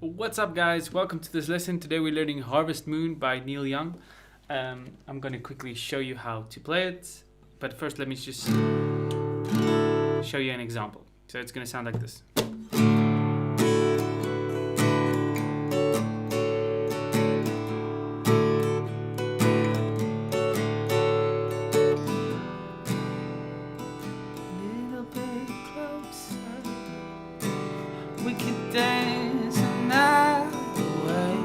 What's up, guys? Welcome to this lesson. Today we're learning Harvest Moon by Neil Young. I'm going to quickly show you how to play it, but first let me just show you an example. So it's going to sound like this. Little bit closer, we could dance another way.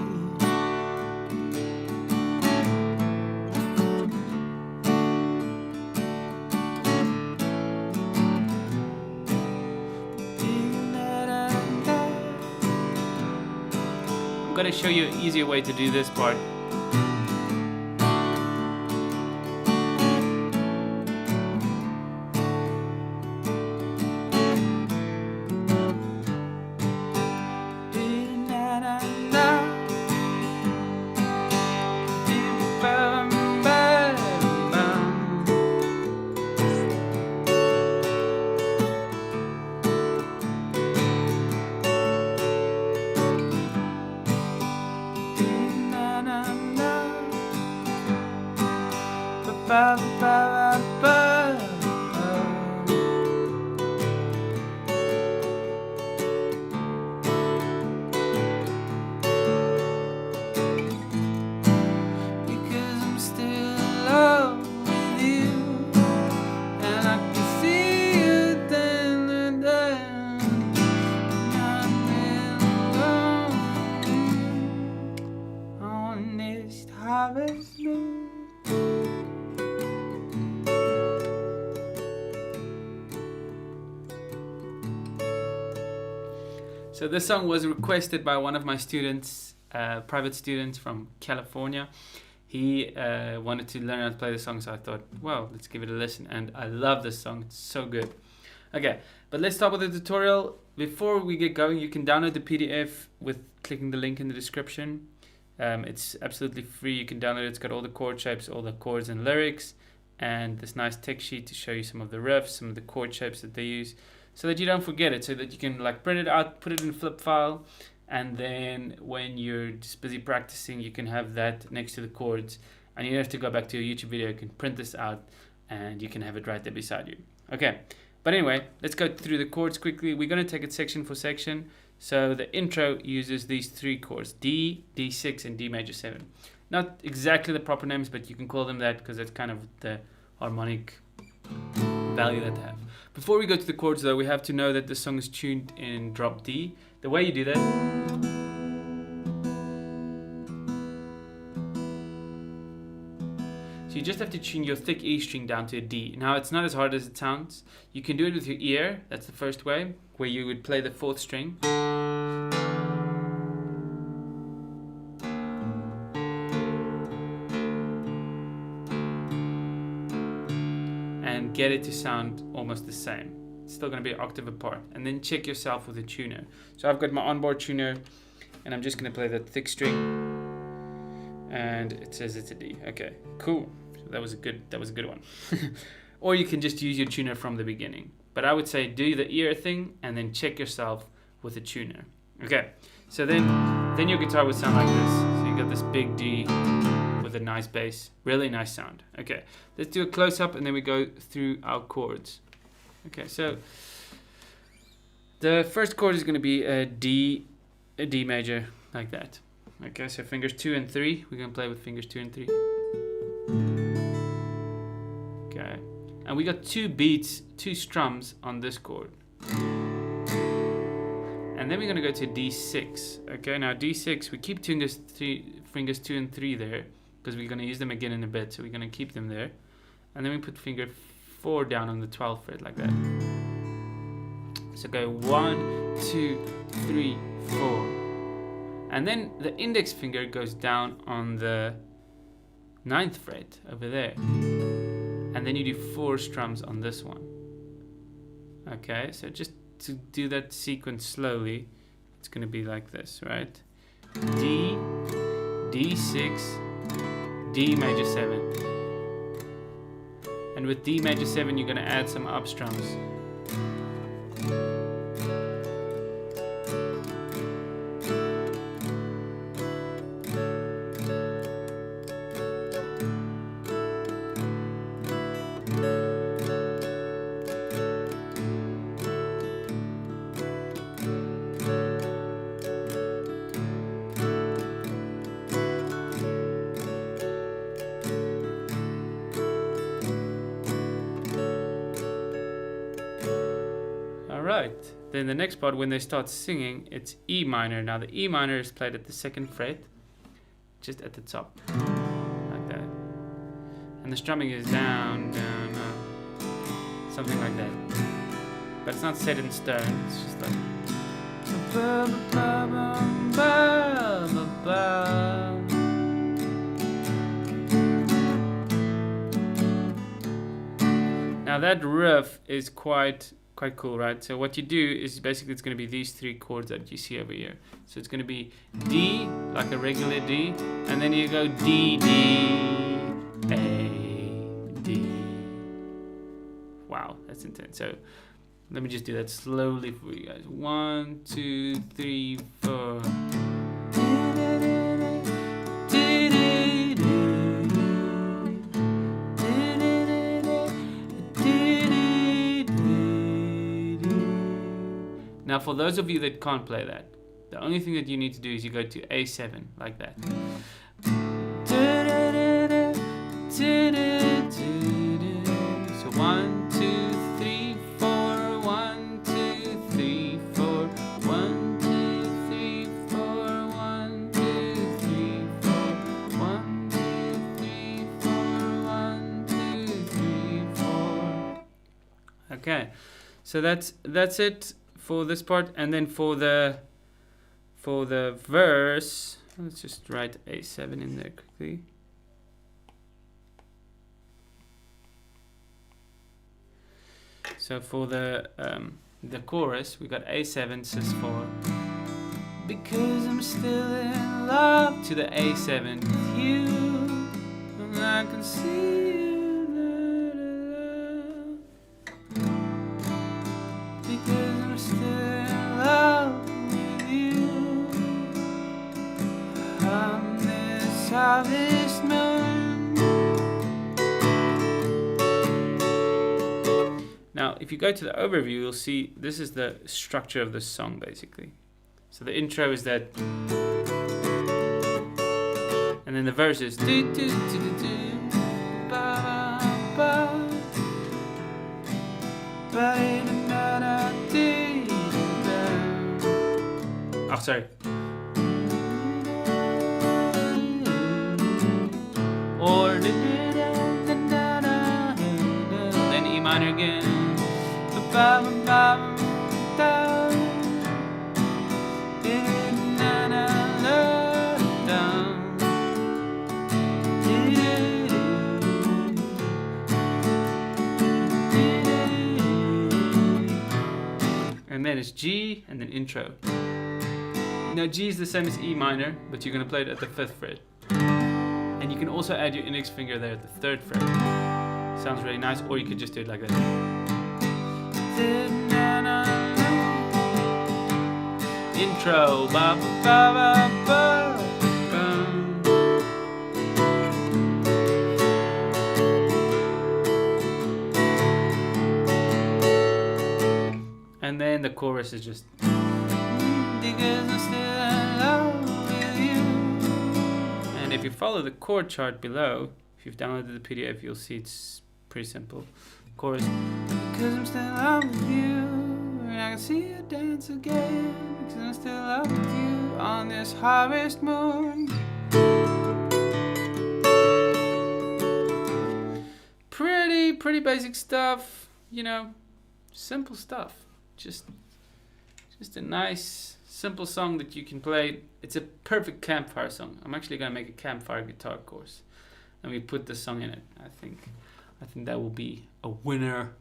I'm gonna show you an easier way to do this part. Because I'm still in love with you, and I can see you then and then. I'm on this harvest moon. So this song was requested by one of my students, private students from California. He wanted to learn how to play the song, so I thought, well, let's give it a listen. And I love this song, it's so good. Okay, but let's start with the tutorial. Before we get going, you can download the PDF with clicking the link in the description. It's absolutely free, you can download it. It's got all the chord shapes, all the chords and lyrics, and this nice text sheet to show you some of the riffs, some of the chord shapes that they use, so that you don't forget it, so that you can like print it out, put it in a flip file, and then when you're just busy practicing, you can have that next to the chords, and you don't have to go back to your YouTube video. You can print this out and you can have it right there beside you. Okay, but anyway, let's go through the chords quickly. We're going to take it section for section. So the intro uses these three chords, D, D6 and D major 7. Not exactly the proper names, but you can call them that because that's kind of the harmonic value that they have. Before we go to the chords though, we have to know that the song is tuned in drop D. The way you do that, so you just have to tune your thick E string down to a D. Now it's not as hard as it sounds. You can do it with your ear, that's the first way, where you would play the 4th string. And get it to sound almost the same. It's still going to be an octave apart. And then check yourself with a tuner. So I've got my onboard tuner, and I'm just going to play that thick string. And it says it's a D. Okay, cool. So that was a good one. Or you can just use your tuner from the beginning. But I would say do the ear thing and then check yourself with a tuner. Okay, so then your guitar would sound like this. So you got this big D with a nice bass, really nice sound. Okay, let's do a close-up and then we go through our chords. Okay, so the first chord is going to be a D major, like that. Okay, so fingers 2 and 3. We're going to play with fingers 2 and 3. Okay, and we got 2 beats, 2 strums on this chord. And then we're going to go to D6. Okay, now D6, we keep fingers 2 and 3 there, because we're going to use them again in a bit, so we're going to keep them there. And then we put finger 4 down on the 12th fret, like that. So go 1, 2, 3, 4. And then the index finger goes down on the 9th fret over there. And then you do 4 strums on this one. Okay, so just to do that sequence slowly, it's going to be like this, right? D, D6, D major 7. And with D major 7, you're going to add some up strums. Right, then the next part, when they start singing, it's E minor. Now the E minor is played at the 2nd fret, just at the top, like that. And the strumming is down, down, up, something like that. But it's not set in stone, it's just like... Now that riff is quite cool, right? So what you do is basically it's going to be these 3 chords that you see over here. So it's going to be D, like a regular D, and then you go D, D, A, D. Wow, that's intense. So let me just do that slowly for you guys. 1, 2, 3, 4. Now for those of you that can't play that, the only thing that you need to do is you go to A7, like that. So 1, 2, 3, 4, 1, 2, 3, 4, 1, 2, 3, 4, 1, 2, 3, 4, 1, 2, 3, 4, 1, 2, 3, 4. Okay, so that's it for this part. And then for the verse, let's just write A7 in there quickly. So for the chorus, we got A7 sus4. Because I'm still in love, to the A7 with you, and I can see you, because I'm still in love with you. On this harvest moon. Now, if you go to the overview, you'll see this is the structure of the song, basically. So the intro is that, and then the verse is do, do, do, do, do, ba, ba, ba, da, da, dee, da. Oh, sorry. Or then E minor again. And then it's G and then intro. Now G is the same as E minor, but you're going to play it at the 5th fret. And you can also add your index finger there at the 3rd fret. Sounds really nice, or you could just do it like that. Intro. Ba, ba, ba, ba, ba. And then the chorus is just because I'm still in love with you. And if you follow the chord chart below, if you've downloaded the PDF, you'll see it's pretty simple. Chorus. Because I'm still in love with you, and I can see you dance again. Because I'm still in love with you on this harvest moon. Pretty basic stuff, you know, simple stuff. Just a nice, simple song that you can play. It's a perfect campfire song. I'm actually gonna make a campfire guitar course, and we put the song in it. I think that will be a winner.